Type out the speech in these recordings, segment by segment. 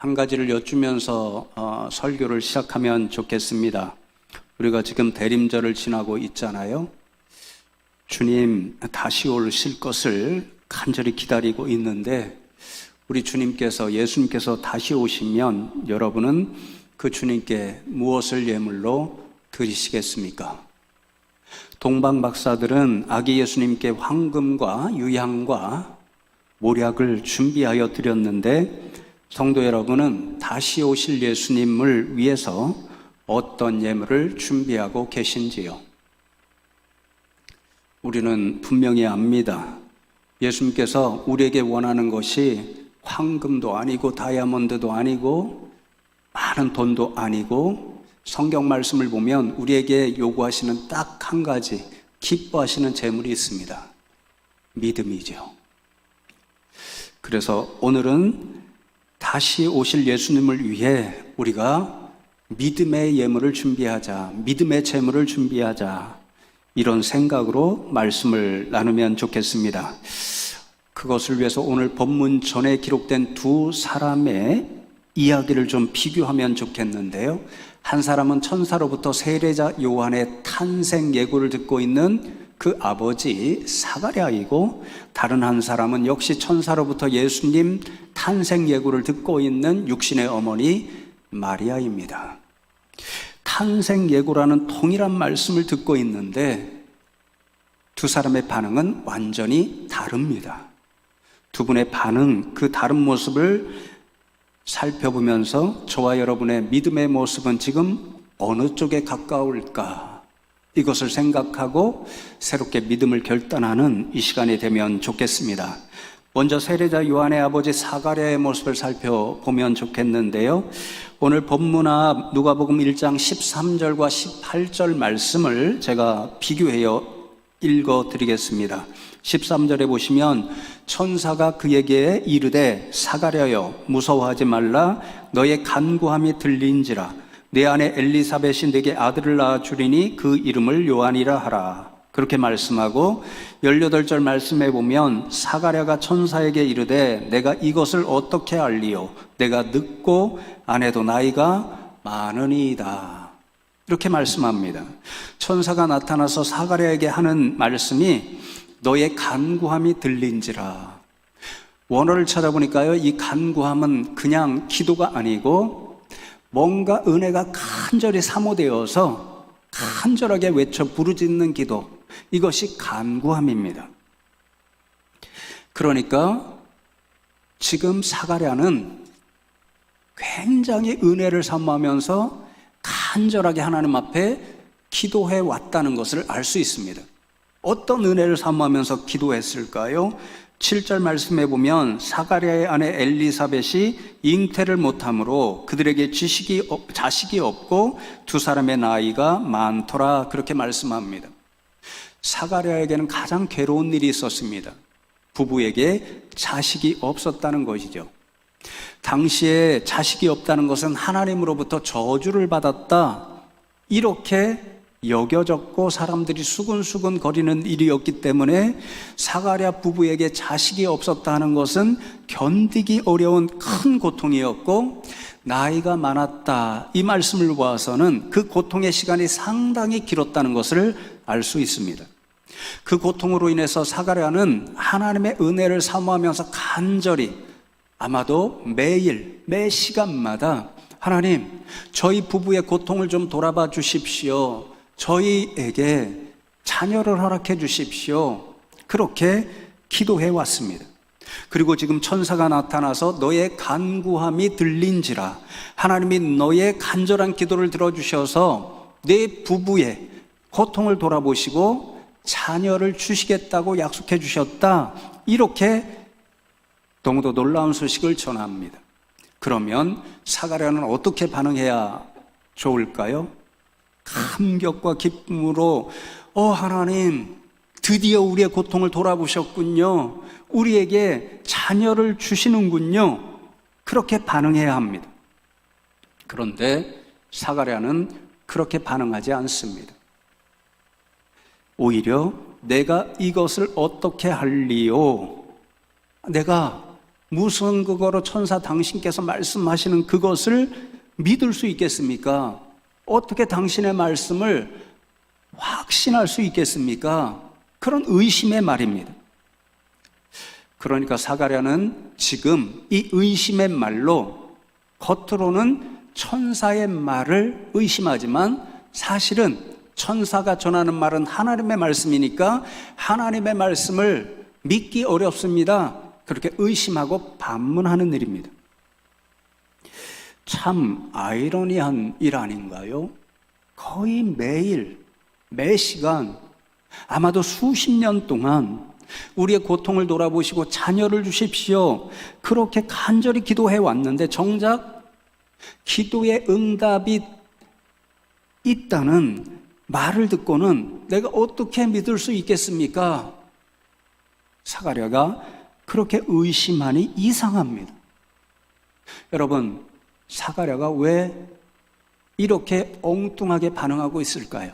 한 가지를 여쭈면서 설교를 시작하면 좋겠습니다. 우리가 지금 대림절을 지나고 있잖아요. 주님 다시 오실 것을 간절히 기다리고 있는데 우리 주님께서, 예수님께서 다시 오시면 여러분은 그 주님께 무엇을 예물로 드리시겠습니까? 동방 박사들은 아기 예수님께 황금과 유향과 몰약을 준비하여 드렸는데 성도 여러분은 다시 오실 예수님을 위해서 어떤 예물을 준비하고 계신지요? 우리는 분명히 압니다. 예수님께서 우리에게 원하는 것이 황금도 아니고 다이아몬드도 아니고 많은 돈도 아니고, 성경 말씀을 보면 우리에게 요구하시는 딱 한 가지, 기뻐하시는 재물이 있습니다. 믿음이죠. 그래서 오늘은 다시 오실 예수님을 위해 우리가 믿음의 예물을 준비하자, 믿음의 재물을 준비하자, 이런 생각으로 말씀을 나누면 좋겠습니다. 그것을 위해서 오늘 본문 전에 기록된 두 사람의 이야기를 좀 비교하면 좋겠는데요. 한 사람은 천사로부터 세례자 요한의 탄생 예고를 듣고 있는 그 아버지 사가랴이고, 다른 한 사람은 역시 천사로부터 예수님 탄생 예고를 듣고 있는 육신의 어머니 마리아입니다. 탄생 예고라는 동일한 말씀을 듣고 있는데 두 사람의 반응은 완전히 다릅니다. 두 분의 반응, 그 다른 모습을 살펴보면서 저와 여러분의 믿음의 모습은 지금 어느 쪽에 가까울까, 이것을 생각하고 새롭게 믿음을 결단하는 이 시간이 되면 좋겠습니다. 먼저 세례자 요한의 아버지 사가랴의 모습을 살펴보면 좋겠는데요. 오늘 본문 앞 누가복음 1장 13절과 18절 말씀을 제가 비교해서 읽어드리겠습니다. 13절에 보시면 천사가 그에게 이르되 사가랴여 무서워하지 말라, 너의 간구함이 들린지라. 내 아내 엘리사벳이 네게 아들을 낳아주리니 그 이름을 요한이라 하라. 그렇게 말씀하고 18절 말씀에 보면 사가랴가 천사에게 이르되 내가 이것을 어떻게 알리요? 내가 늙고 아내도 나이가 많으니이다. 이렇게 말씀합니다. 천사가 나타나서 사가랴에게 하는 말씀이 너의 간구함이 들린지라. 원어를 찾아보니까요, 이 간구함은 그냥 기도가 아니고 뭔가 은혜가 간절히 사모되어서 간절하게 외쳐 부르짖는 기도, 이것이 간구함입니다. 그러니까 지금 사가랴는 굉장히 은혜를 사모하면서 간절하게 하나님 앞에 기도해 왔다는 것을 알 수 있습니다. 어떤 은혜를 사모하면서 기도했을까요? 7절 말씀에 보면 사가랴의 아내 엘리사벳이 잉태를 못함으로 그들에게 자식이 없고 두 사람의 나이가 많더라, 그렇게 말씀합니다. 사가랴에게는 가장 괴로운 일이 있었습니다. 부부에게 자식이 없었다는 것이죠. 당시에 자식이 없다는 것은 하나님으로부터 저주를 받았다, 이렇게 여겨졌고 사람들이 수근수근 거리는 일이었기 때문에 사가랴 부부에게 자식이 없었다는 것은 견디기 어려운 큰 고통이었고, 나이가 많았다, 이 말씀을 보아서는 그 고통의 시간이 상당히 길었다는 것을 알 수 있습니다. 그 고통으로 인해서 사가랴는 하나님의 은혜를 사모하면서 간절히, 아마도 매일 매 시간마다 하나님, 저희 부부의 고통을 좀 돌아봐 주십시오, 저희에게 자녀를 허락해 주십시오, 그렇게 기도해 왔습니다. 그리고 지금 천사가 나타나서 너의 간구함이 들린지라, 하나님이 너의 간절한 기도를 들어주셔서 내 부부의 고통을 돌아보시고 자녀를 주시겠다고 약속해 주셨다, 이렇게 너무도 놀라운 소식을 전합니다. 그러면 사가랴는 어떻게 반응해야 좋을까요? 감격과 기쁨으로 하나님, 드디어 우리의 고통을 돌아보셨군요, 우리에게 자녀를 주시는군요, 그렇게 반응해야 합니다. 그런데 사가랴는 그렇게 반응하지 않습니다. 오히려 내가 이것을 어떻게 할리요? 내가 무슨 그거로 천사 당신께서 말씀하시는 그것을 믿을 수 있겠습니까? 어떻게 당신의 말씀을 확신할 수 있겠습니까? 그런 의심의 말입니다. 그러니까 사가랴는 지금 이 의심의 말로 겉으로는 천사의 말을 의심하지만 사실은 천사가 전하는 말은 하나님의 말씀이니까 하나님의 말씀을 믿기 어렵습니다. 그렇게 의심하고 반문하는 일입니다. 참 아이러니한 일 아닌가요? 거의 매일, 매 시간, 아마도 수십 년 동안 우리의 고통을 돌아보시고 자녀를 주십시오. 그렇게 간절히 기도해 왔는데 정작 기도의 응답이 있다는 말을 듣고는 내가 어떻게 믿을 수 있겠습니까? 사가랴가 그렇게 의심하니 이상합니다. 여러분, 사가랴가 왜 이렇게 엉뚱하게 반응하고 있을까요?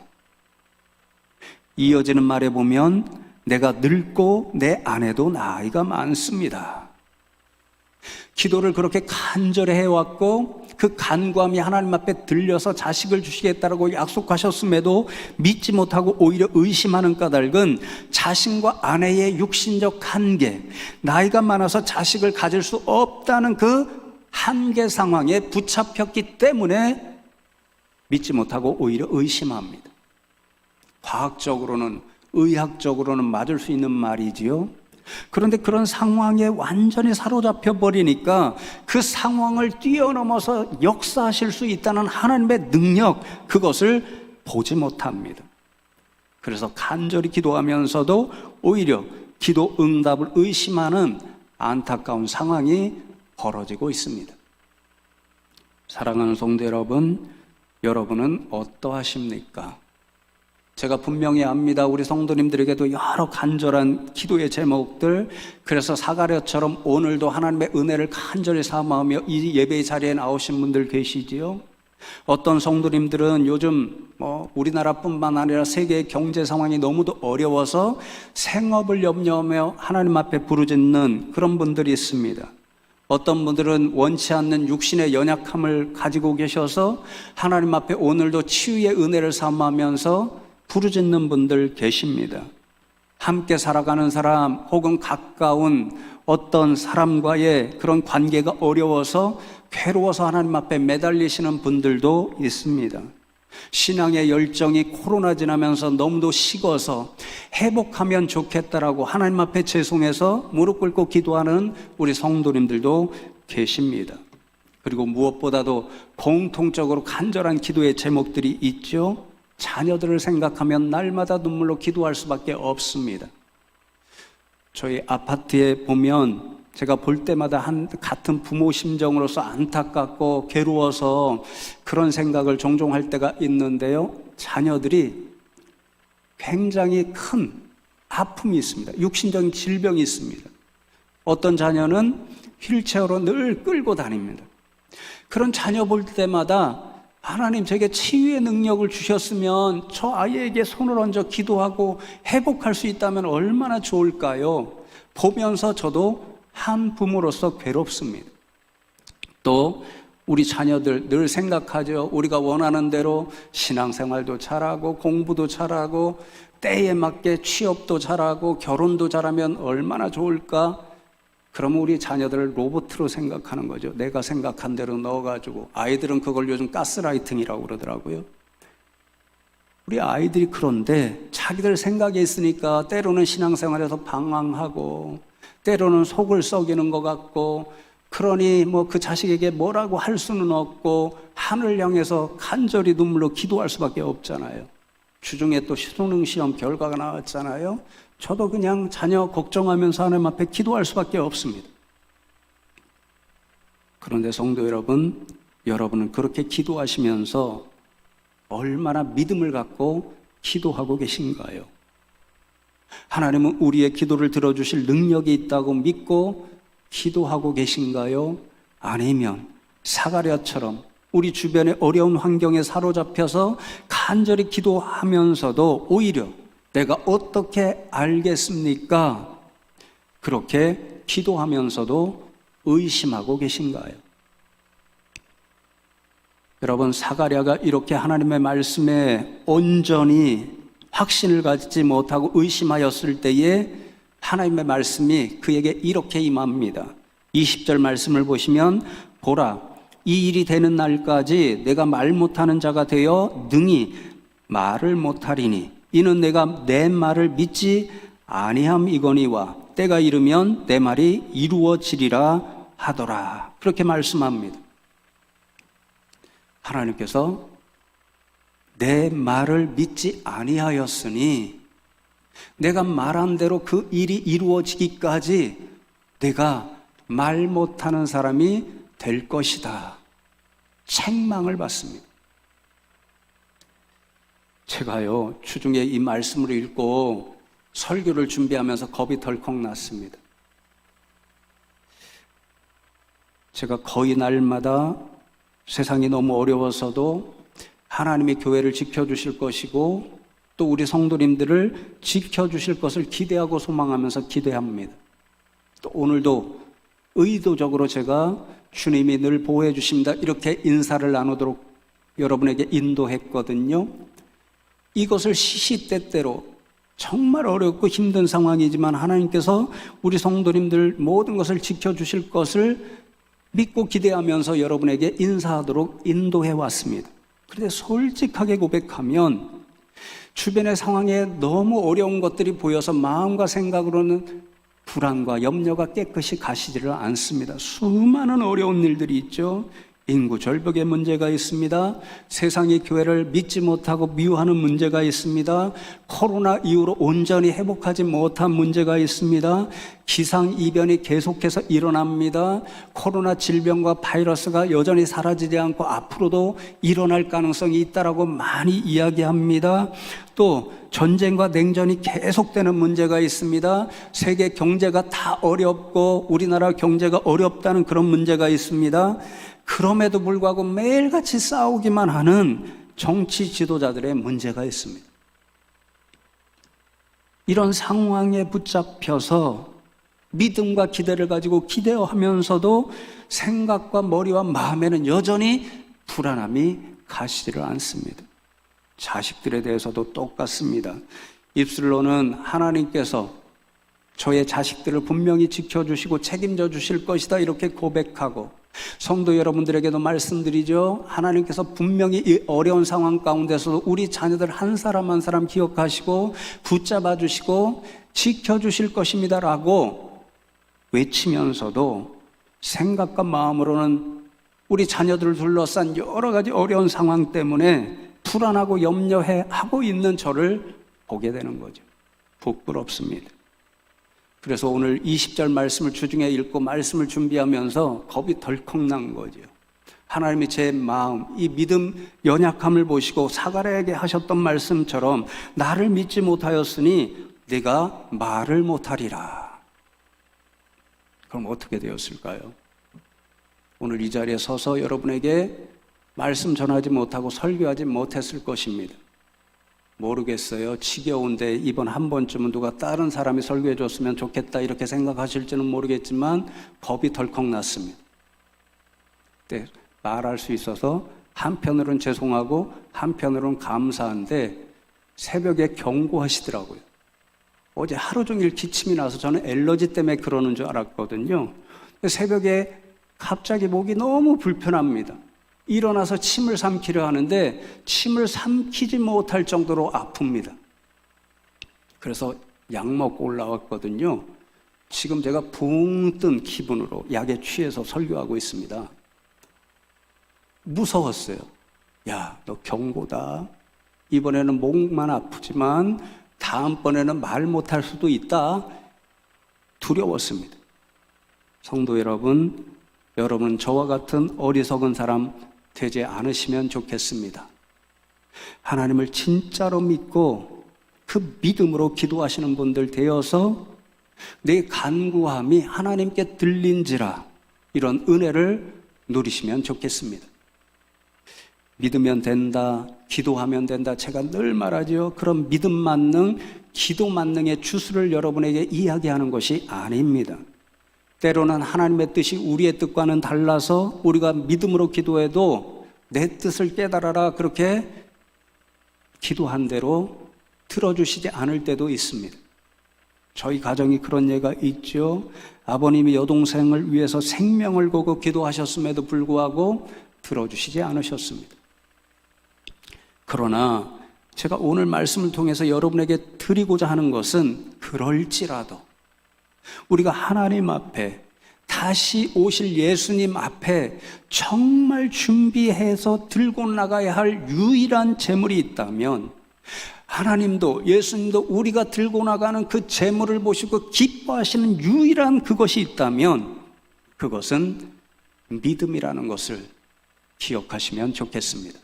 이어지는 말에 보면 내가 늙고 내 아내도 나이가 많습니다. 기도를 그렇게 간절히 해왔고 그 간구함이 하나님 앞에 들려서 자식을 주시겠다라고 약속하셨음에도 믿지 못하고 오히려 의심하는 까닭은 자신과 아내의 육신적 한계, 나이가 많아서 자식을 가질 수 없다는 그 한계 상황에 붙잡혔기 때문에 믿지 못하고 오히려 의심합니다. 과학적으로는, 의학적으로는 맞을 수 있는 말이지요. 그런데 그런 상황에 완전히 사로잡혀 버리니까 그 상황을 뛰어넘어서 역사하실 수 있다는 하나님의 능력, 그것을 보지 못합니다. 그래서 간절히 기도하면서도 오히려 기도 응답을 의심하는 안타까운 상황이 벌어지고 있습니다. 사랑하는 성도 여러분, 여러분은 어떠하십니까? 제가 분명히 압니다. 우리 성도님들에게도 여러 간절한 기도의 제목들, 그래서 사가랴처럼 오늘도 하나님의 은혜를 간절히 사모하며 이 예배의 자리에 나오신 분들 계시지요. 어떤 성도님들은 요즘 우리나라뿐만 아니라 세계의 경제 상황이 너무도 어려워서 생업을 염려하며 하나님 앞에 부르짖는 그런 분들이 있습니다. 어떤 분들은 원치 않는 육신의 연약함을 가지고 계셔서 하나님 앞에 오늘도 치유의 은혜를 사모하면서 부르짖는 분들 계십니다. 함께 살아가는 사람 혹은 가까운 어떤 사람과의 그런 관계가 어려워서 괴로워서 하나님 앞에 매달리시는 분들도 있습니다. 신앙의 열정이 코로나 지나면서 너무도 식어서 회복하면 좋겠다라고 하나님 앞에 죄송해서 무릎 꿇고 기도하는 우리 성도님들도 계십니다. 그리고 무엇보다도 공통적으로 간절한 기도의 제목들이 있죠. 자녀들을 생각하면 날마다 눈물로 기도할 수밖에 없습니다. 저희 아파트에 보면 제가 볼 때마다 같은 부모 심정으로서 안타깝고 괴로워서 그런 생각을 종종 할 때가 있는데요. 자녀들이 굉장히 큰 아픔이 있습니다. 육신적인 질병이 있습니다. 어떤 자녀는 휠체어로 늘 끌고 다닙니다. 그런 자녀 볼 때마다 하나님 제게 치유의 능력을 주셨으면 저 아이에게 손을 얹어 기도하고 회복할 수 있다면 얼마나 좋을까요? 보면서 저도 한 부모로서 괴롭습니다. 또 우리 자녀들 늘 생각하죠. 우리가 원하는 대로 신앙생활도 잘하고 공부도 잘하고 때에 맞게 취업도 잘하고 결혼도 잘하면 얼마나 좋을까? 그러면 우리 자녀들을 로봇으로 생각하는 거죠. 내가 생각한 대로 넣어가지고. 아이들은 그걸 요즘 가스라이팅이라고 그러더라고요. 우리 아이들이 그런데 자기들 생각이 있으니까 때로는 신앙생활에서 방황하고 때로는 속을 썩이는 것 같고, 그러니 그 자식에게 뭐라고 할 수는 없고 하늘 향해서 간절히 눈물로 기도할 수밖에 없잖아요. 주중에 또 수능 시험 결과가 나왔잖아요. 저도 그냥 자녀 걱정하면서 하나님 앞에 기도할 수밖에 없습니다. 그런데 성도 여러분, 여러분은 그렇게 기도하시면서 얼마나 믿음을 갖고 기도하고 계신가요? 하나님은 우리의 기도를 들어주실 능력이 있다고 믿고 기도하고 계신가요? 아니면 사가랴처럼 우리 주변의 어려운 환경에 사로잡혀서 간절히 기도하면서도 오히려 내가 어떻게 알겠습니까? 그렇게 기도하면서도 의심하고 계신가요? 여러분, 사가랴가 이렇게 하나님의 말씀에 온전히 확신을 가지지 못하고 의심하였을 때에 하나님의 말씀이 그에게 이렇게 임합니다. 20절 말씀을 보시면, 보라, 이 일이 되는 날까지 내가 말 못하는 자가 되어 능히 말을 못하리니 이는 내가 내 말을 믿지 아니함이거니와 때가 이르면 내 말이 이루어지리라 하더라. 그렇게 말씀합니다. 하나님께서 내 말을 믿지 아니하였으니 내가 말한 대로 그 일이 이루어지기까지 내가 말 못하는 사람이 될 것이다. 책망을 받습니다. 제가요, 주중에 이 말씀을 읽고 설교를 준비하면서 겁이 덜컥 났습니다. 제가 거의 날마다 세상이 너무 어려워서도 하나님이 교회를 지켜주실 것이고 또 우리 성도님들을 지켜주실 것을 기대하고 소망하면서 기대합니다. 또 오늘도 의도적으로 제가 주님이 늘 보호해 주십니다 이렇게 인사를 나누도록 여러분에게 인도했거든요. 이것을 시시때때로 정말 어렵고 힘든 상황이지만 하나님께서 우리 성도님들 모든 것을 지켜주실 것을 믿고 기대하면서 여러분에게 인사하도록 인도해 왔습니다. 그런데 솔직하게 고백하면 주변의 상황에 너무 어려운 것들이 보여서 마음과 생각으로는 불안과 염려가 깨끗이 가시지를 않습니다. 수많은 어려운 일들이 있죠. 인구 절벽의 문제가 있습니다. 세상이 교회를 믿지 못하고 미워하는 문제가 있습니다. 코로나 이후로 온전히 회복하지 못한 문제가 있습니다. 기상이변이 계속해서 일어납니다. 코로나 질병과 바이러스가 여전히 사라지지 않고 앞으로도 일어날 가능성이 있다라고 많이 이야기합니다. 또 전쟁과 냉전이 계속되는 문제가 있습니다. 세계 경제가 다 어렵고 우리나라 경제가 어렵다는 그런 문제가 있습니다. 그럼에도 불구하고 매일같이 싸우기만 하는 정치 지도자들의 문제가 있습니다. 이런 상황에 붙잡혀서 믿음과 기대를 가지고 기대하면서도 생각과 머리와 마음에는 여전히 불안함이 가시지를 않습니다. 자식들에 대해서도 똑같습니다. 입술로는 하나님께서 저의 자식들을 분명히 지켜주시고 책임져 주실 것이다 이렇게 고백하고, 성도 여러분들에게도 말씀드리죠. 하나님께서 분명히 이 어려운 상황 가운데서 우리 자녀들 한 사람 한 사람 기억하시고 붙잡아 주시고 지켜주실 것입니다 라고 외치면서도 생각과 마음으로는 우리 자녀들을 둘러싼 여러 가지 어려운 상황 때문에 불안하고 염려하고 있는 저를 보게 되는 거죠. 부끄럽습니다. 그래서 오늘 20절 말씀을 주중에 읽고 말씀을 준비하면서 겁이 덜컥 난 거죠. 하나님이 제 마음, 이 믿음 연약함을 보시고 사가랴에게 하셨던 말씀처럼 나를 믿지 못하였으니 네가 말을 못하리라. 그럼 어떻게 되었을까요? 오늘 이 자리에 서서 여러분에게 말씀 전하지 못하고 설교하지 못했을 것입니다. 모르겠어요. 지겨운데 이번 한 번쯤은 누가 다른 사람이 설교해 줬으면 좋겠다 이렇게 생각하실지는 모르겠지만 겁이 덜컥 났습니다. 네, 말할 수 있어서 한편으로는 죄송하고 한편으로는 감사한데 새벽에 경고하시더라고요. 어제 하루 종일 기침이 나서 저는 엘러지 때문에 그러는 줄 알았거든요. 새벽에 갑자기 목이 너무 불편합니다. 일어나서 침을 삼키려 하는데 침을 삼키지 못할 정도로 아픕니다. 그래서 약 먹고 올라왔거든요. 지금 제가 붕 뜬 기분으로 약에 취해서 설교하고 있습니다. 무서웠어요. 야, 너 경고다. 이번에는 목만 아프지만 다음번에는 말 못할 수도 있다. 두려웠습니다. 성도 여러분, 여러분 저와 같은 어리석은 사람 되지 않으시면 좋겠습니다. 하나님을 진짜로 믿고 그 믿음으로 기도하시는 분들 되어서 내 간구함이 하나님께 들린지라 이런 은혜를 누리시면 좋겠습니다. 믿으면 된다, 기도하면 된다, 제가 늘 말하죠. 그런 믿음 만능, 기도 만능의 주술을 여러분에게 이야기하는 것이 아닙니다. 때로는 하나님의 뜻이 우리의 뜻과는 달라서 우리가 믿음으로 기도해도 내 뜻을 깨달아라 그렇게 기도한 대로 들어주시지 않을 때도 있습니다. 저희 가정이 그런 예가 있죠. 아버님이 여동생을 위해서 생명을 걸고 기도하셨음에도 불구하고 들어주시지 않으셨습니다. 그러나 제가 오늘 말씀을 통해서 여러분에게 드리고자 하는 것은 그럴지라도 우리가 하나님 앞에 다시 오실 예수님 앞에 정말 준비해서 들고 나가야 할 유일한 재물이 있다면 하나님도 예수님도 우리가 들고 나가는 그 재물을 보시고 기뻐하시는 유일한 그것이 있다면 그것은 믿음이라는 것을 기억하시면 좋겠습니다.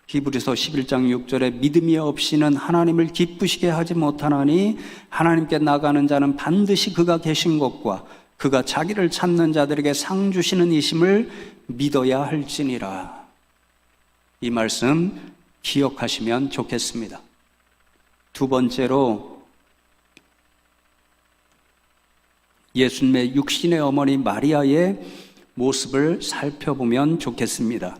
히브리서 11장 6절에 믿음이 없이는 하나님을 기쁘시게 하지 못하나니 하나님께 나가는 자는 반드시 그가 계신 것과 그가 자기를 찾는 자들에게 상 주시는 이심을 믿어야 할지니라. 이 말씀 기억하시면 좋겠습니다. 두 번째로 예수님의 육신의 어머니 마리아의 모습을 살펴보면 좋겠습니다.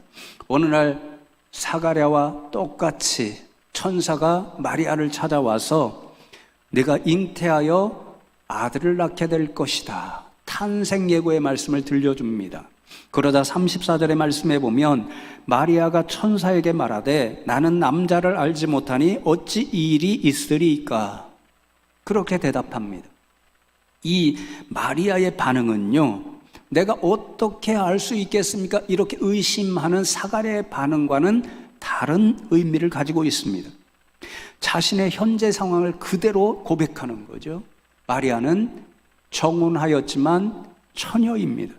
어느 날 사가랴와 똑같이 천사가 마리아를 찾아와서 네가 잉태하여 아들을 낳게 될 것이다. 탄생 예고의 말씀을 들려줍니다. 그러자 34절의 말씀에 보면 마리아가 천사에게 말하되 나는 남자를 알지 못하니 어찌 이 일이 있으리까? 그렇게 대답합니다. 이 마리아의 반응은요, 내가 어떻게 알 수 있겠습니까? 이렇게 의심하는 사가랴의 반응과는 다른 의미를 가지고 있습니다. 자신의 현재 상황을 그대로 고백하는 거죠. 마리아는 정혼하였지만 처녀입니다.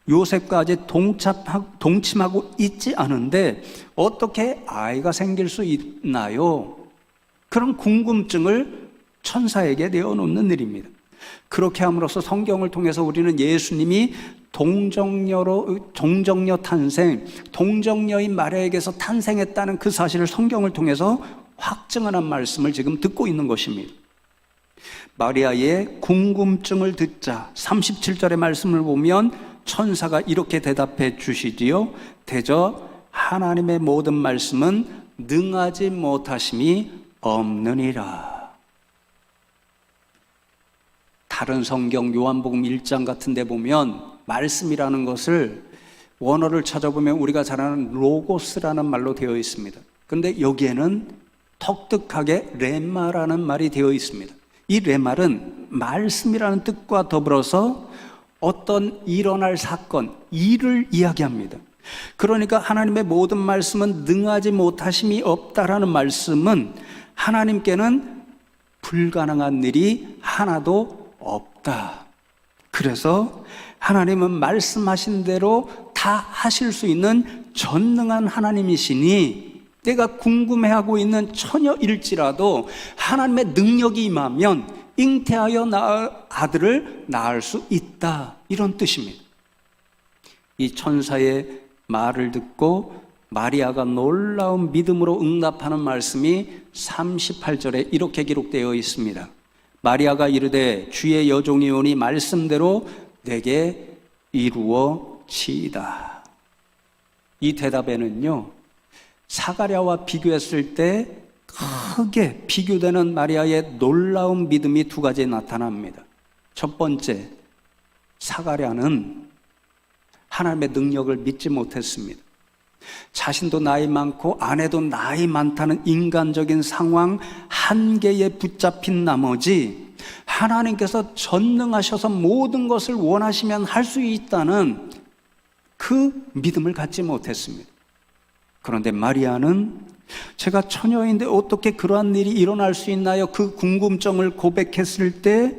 요셉과 아직 동침하고 있지 않은데 어떻게 아이가 생길 수 있나요? 그런 궁금증을 천사에게 내어놓는 일입니다. 그렇게 함으로써 성경을 통해서 우리는 예수님이 동정녀 탄생, 동정녀인 마리아에게서 탄생했다는 그 사실을 성경을 통해서 확증하는 말씀을 지금 듣고 있는 것입니다. 마리아의 궁금증을 듣자 37절의 말씀을 보면 천사가 이렇게 대답해 주시지요. 대저 하나님의 모든 말씀은 능하지 못하심이 없느니라. 다른 성경 요한복음 1장 같은 데 보면 말씀이라는 것을 원어를 찾아보면 우리가 잘 아는 로고스라는 말로 되어 있습니다. 그런데 여기에는 독특하게 레마라는 말이 되어 있습니다. 이 레말은 말씀이라는 뜻과 더불어서 어떤 일어날 사건, 일을 이야기합니다. 그러니까 하나님의 모든 말씀은 능하지 못하심이 없다라는 말씀은 하나님께는 불가능한 일이 하나도 없다. 그래서 하나님은 말씀하신 대로 다 하실 수 있는 전능한 하나님이시니 내가 궁금해하고 있는 처녀일지라도 하나님의 능력이 임하면 잉태하여 아들을 낳을 수 있다. 이런 뜻입니다. 이 천사의 말을 듣고 마리아가 놀라운 믿음으로 응답하는 말씀이 38절에 이렇게 기록되어 있습니다. 마리아가 이르되 주의 여종이 오니 말씀대로 내게 이루어지이다. 이 대답에는요, 사가랴와 비교했을 때 크게 비교되는 마리아의 놀라운 믿음이 두 가지 나타납니다. 첫 번째, 사가랴는 하나님의 능력을 믿지 못했습니다. 자신도 나이 많고 아내도 나이 많다는 인간적인 상황 한계에 붙잡힌 나머지 하나님께서 전능하셔서 모든 것을 원하시면 할 수 있다는 그 믿음을 갖지 못했습니다. 그런데 마리아는 제가 처녀인데 어떻게 그러한 일이 일어날 수 있나요? 그 궁금증을 고백했을 때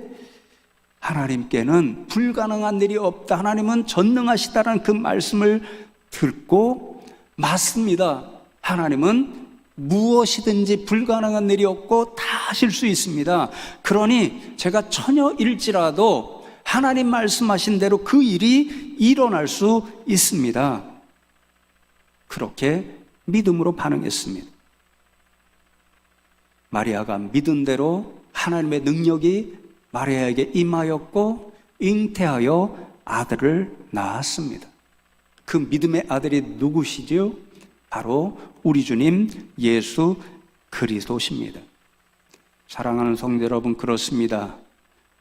하나님께는 불가능한 일이 없다. 하나님은 전능하시다라는 그 말씀을 듣고 맞습니다. 하나님은 무엇이든지 불가능한 일이 없고 다 하실 수 있습니다. 그러니 제가 처녀일지라도 하나님 말씀하신 대로 그 일이 일어날 수 있습니다. 그렇게 믿음으로 반응했습니다. 마리아가 믿은 대로 하나님의 능력이 마리아에게 임하였고 잉태하여 아들을 낳았습니다. 그 믿음의 아들이 누구시지요? 바로 우리 주님 예수 그리스도십니다. 사랑하는 성도 여러분, 그렇습니다.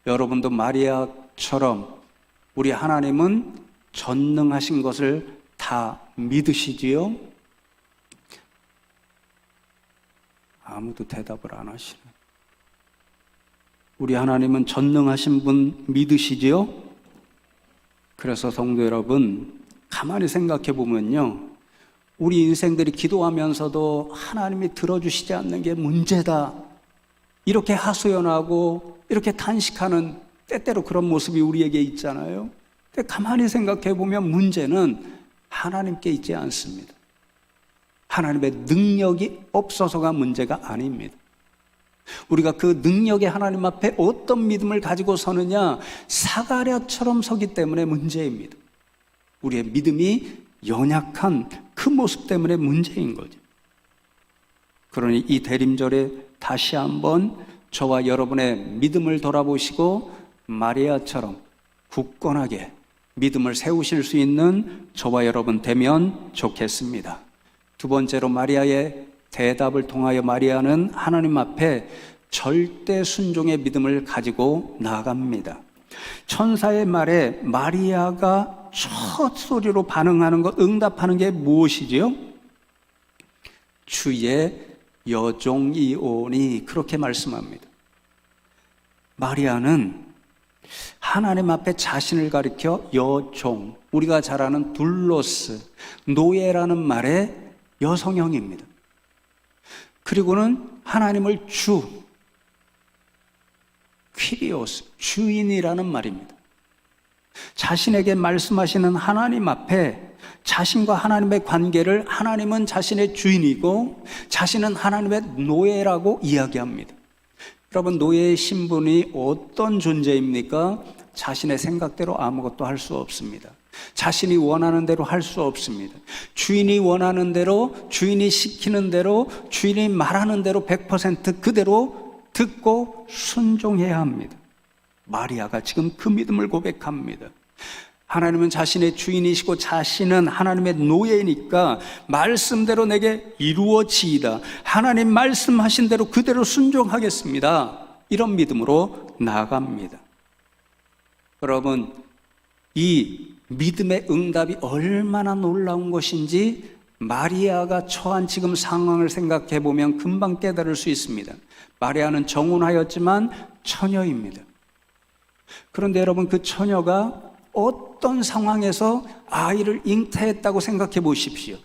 여러분도 마리아처럼 우리 하나님은 전능하신 것을 다 믿으시지요? 아무도 대답을 안 하시네. 우리 하나님은 전능하신 분 믿으시지요? 그래서 성도 여러분, 가만히 생각해 보면요, 우리 인생들이 기도하면서도 하나님이 들어주시지 않는 게 문제다, 이렇게 하소연하고 이렇게 탄식하는 때때로 그런 모습이 우리에게 있잖아요. 근데 가만히 생각해 보면 문제는 하나님께 있지 않습니다. 하나님의 능력이 없어서가 문제가 아닙니다. 우리가 그 능력의 하나님 앞에 어떤 믿음을 가지고 서느냐, 사가랴처럼 서기 때문에 문제입니다. 우리의 믿음이 연약한 그 모습 때문에 문제인 거죠. 그러니 이 대림절에 다시 한번 저와 여러분의 믿음을 돌아보시고 마리아처럼 굳건하게 믿음을 세우실 수 있는 저와 여러분 되면 좋겠습니다. 두 번째로 마리아의 대답을 통하여 마리아는 하나님 앞에 절대 순종의 믿음을 가지고 나아갑니다. 천사의 말에 마리아가 첫 소리로 반응하는 것, 응답하는 게 무엇이지요? 주의 여종이오니, 그렇게 말씀합니다. 마리아는 하나님 앞에 자신을 가리켜 여종, 우리가 잘 아는 둘로스, 노예라는 말의 여성형입니다. 그리고는 하나님을 주, 퀴리오스, 주인이라는 말입니다. 자신에게 말씀하시는 하나님 앞에 자신과 하나님의 관계를 하나님은 자신의 주인이고 자신은 하나님의 노예라고 이야기합니다. 여러분, 노예의 신분이 어떤 존재입니까? 자신의 생각대로 아무것도 할 수 없습니다. 자신이 원하는 대로 할 수 없습니다. 주인이 원하는 대로, 주인이 시키는 대로, 주인이 말하는 대로 100% 그대로 듣고 순종해야 합니다. 마리아가 지금 그 믿음을 고백합니다. 하나님은 자신의 주인이시고 자신은 하나님의 노예니까 말씀대로 내게 이루어지이다, 하나님 말씀하신 대로 그대로 순종하겠습니다, 이런 믿음으로 나아갑니다. 여러분, 이 믿음의 응답이 얼마나 놀라운 것인지 마리아가 처한 지금 상황을 생각해 보면 금방 깨달을 수 있습니다. 마리아는 정혼하였지만 처녀입니다. 그런데 여러분, 그 처녀가 어떤 상황에서 아이를 잉태했다고 생각해 보십시오.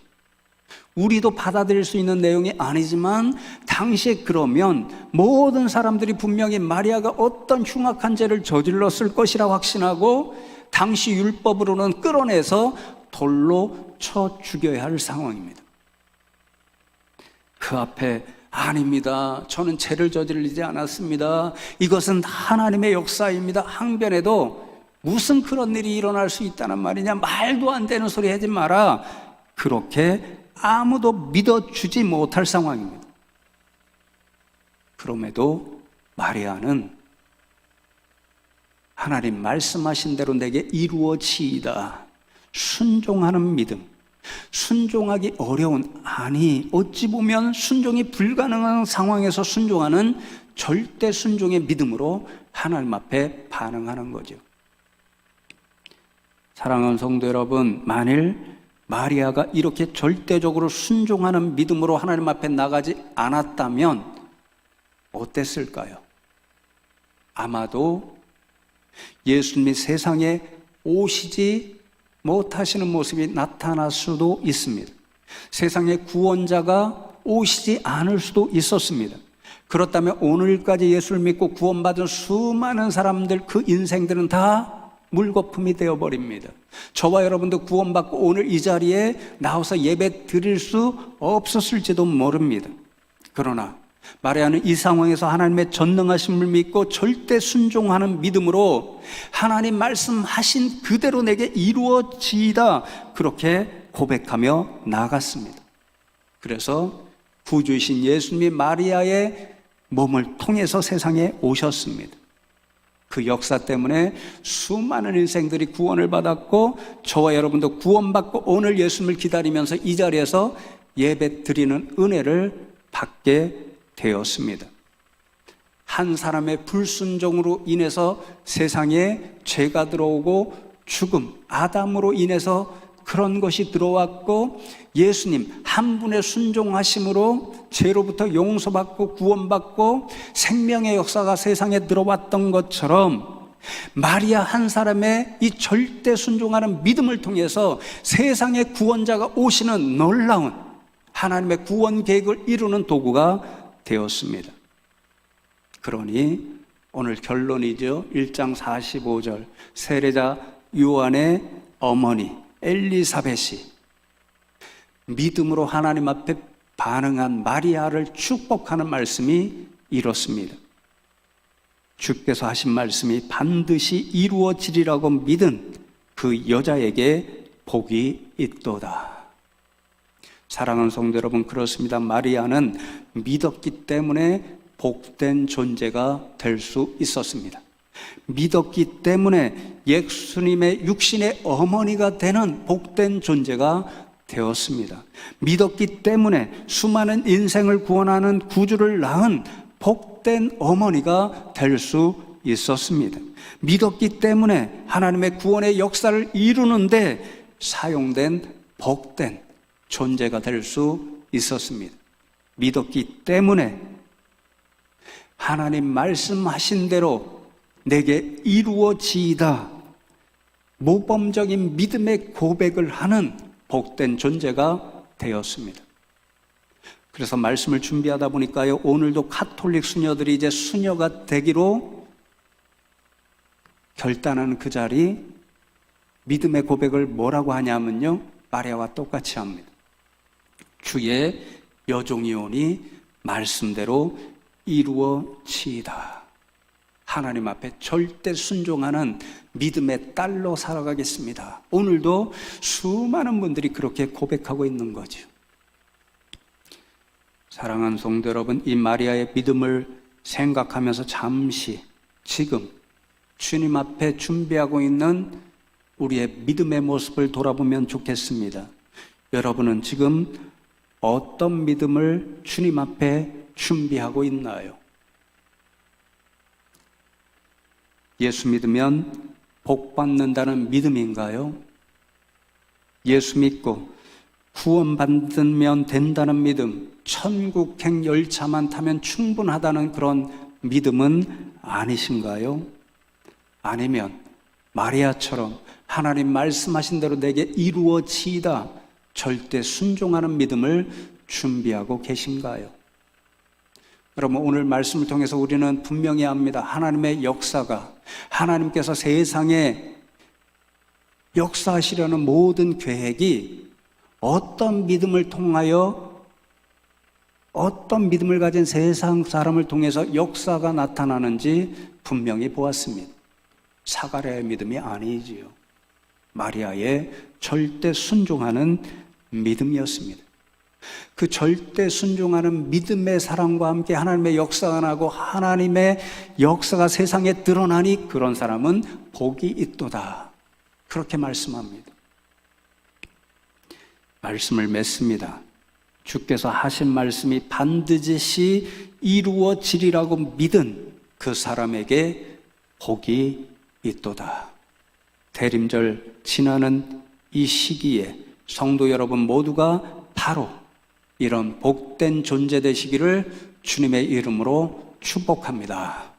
우리도 받아들일 수 있는 내용이 아니지만 당시에 그러면 모든 사람들이 분명히 마리아가 어떤 흉악한 죄를 저질렀을 것이라 확신하고 당시 율법으로는 끌어내서 돌로 쳐 죽여야 할 상황입니다. 그 앞에 아닙니다, 저는 죄를 저지르지 않았습니다, 이것은 하나님의 역사입니다, 항변해도 무슨 그런 일이 일어날 수 있다는 말이냐, 말도 안 되는 소리 하지 마라, 그렇게 아무도 믿어주지 못할 상황입니다. 그럼에도 마리아는 하나님 말씀하신 대로 내게 이루어지이다, 순종하는 믿음, 순종하기 어려운, 아니 어찌 보면 순종이 불가능한 상황에서 순종하는 절대 순종의 믿음으로 하나님 앞에 반응하는 거죠. 사랑하는 성도 여러분, 만일 마리아가 이렇게 절대적으로 순종하는 믿음으로 하나님 앞에 나가지 않았다면 어땠을까요? 아마도 예수님이 세상에 오시지 못하시는 모습이 나타날 수도 있습니다. 세상에 구원자가 오시지 않을 수도 있었습니다. 그렇다면 오늘까지 예수를 믿고 구원받은 수많은 사람들, 그 인생들은 다 물거품이 되어버립니다. 저와 여러분도 구원받고 오늘 이 자리에 나와서 예배 드릴 수 없었을지도 모릅니다. 그러나 마리아는 이 상황에서 하나님의 전능하심을 믿고 절대 순종하는 믿음으로 하나님 말씀하신 그대로 내게 이루어지이다, 그렇게 고백하며 나아갔습니다. 그래서 구주이신 예수님이 마리아의 몸을 통해서 세상에 오셨습니다. 그 역사 때문에 수많은 인생들이 구원을 받았고 저와 여러분도 구원받고 오늘 예수님을 기다리면서 이 자리에서 예배 드리는 은혜를 받게 되었습니다. 한 사람의 불순종으로 인해서 세상에 죄가 들어오고 죽음, 아담으로 인해서 그런 것이 들어왔고 예수님 한 분의 순종하심으로 죄로부터 용서받고 구원받고 생명의 역사가 세상에 들어왔던 것처럼 마리아 한 사람의 이 절대 순종하는 믿음을 통해서 세상의 구원자가 오시는 놀라운 하나님의 구원 계획을 이루는 도구가 되었습니다. 그러니 오늘 결론이죠. 1장 45절 세례자 요한의 어머니 엘리사벳이 믿음으로 하나님 앞에 반응한 마리아를 축복하는 말씀이 이렇습니다. 주께서 하신 말씀이 반드시 이루어지리라고 믿은 그 여자에게 복이 있도다. 사랑하는 성도 여러분, 그렇습니다. 마리아는 믿었기 때문에 복된 존재가 될 수 있었습니다. 믿었기 때문에 예수님의 육신의 어머니가 되는 복된 존재가 되었습니다. 믿었기 때문에 수많은 인생을 구원하는 구주를 낳은 복된 어머니가 될 수 있었습니다. 믿었기 때문에 하나님의 구원의 역사를 이루는데 사용된 복된 존재가 될 수 있었습니다. 믿었기 때문에 하나님 말씀하신 대로 내게 이루어지이다 모범적인 믿음의 고백을 하는 복된 존재가 되었습니다. 그래서 말씀을 준비하다 보니까요, 오늘도 가톨릭 수녀들이 이제 수녀가 되기로 결단하는 그 자리, 믿음의 고백을 뭐라고 하냐면요, 마리아와 똑같이 합니다. 주의 여종이오니 말씀대로 이루어지이다. 하나님 앞에 절대 순종하는 믿음의 딸로 살아가겠습니다. 오늘도 수많은 분들이 그렇게 고백하고 있는 거죠. 사랑하는 성도 여러분, 이 마리아의 믿음을 생각하면서 잠시 지금 주님 앞에 준비하고 있는 우리의 믿음의 모습을 돌아보면 좋겠습니다. 여러분은 지금 어떤 믿음을 주님 앞에 준비하고 있나요? 예수 믿으면 복 받는다는 믿음인가요? 예수 믿고 구원받으면 된다는 믿음, 천국행 열차만 타면 충분하다는 그런 믿음은 아니신가요? 아니면 마리아처럼 하나님 말씀하신 대로 내게 이루어지이다 절대 순종하는 믿음을 준비하고 계신가요? 여러분, 오늘 말씀을 통해서 우리는 분명히 압니다. 하나님의 역사가, 하나님께서 세상에 역사하시려는 모든 계획이 어떤 믿음을 통하여, 어떤 믿음을 가진 세상 사람을 통해서 역사가 나타나는지 분명히 보았습니다. 사가랴의 믿음이 아니지요. 마리아의 절대 순종하는 믿음이었습니다. 그 절대 순종하는 믿음의 사랑과 함께 하나님의 역사가 나고 하나님의 역사가 세상에 드러나니 그런 사람은 복이 있도다. 그렇게 말씀합니다. 말씀을 맺습니다. 주께서 하신 말씀이 반드시 이루어지리라고 믿은 그 사람에게 복이 있도다. 대림절 지나는 이 시기에 성도 여러분 모두가 바로 이런 복된 존재 되시기를 주님의 이름으로 축복합니다.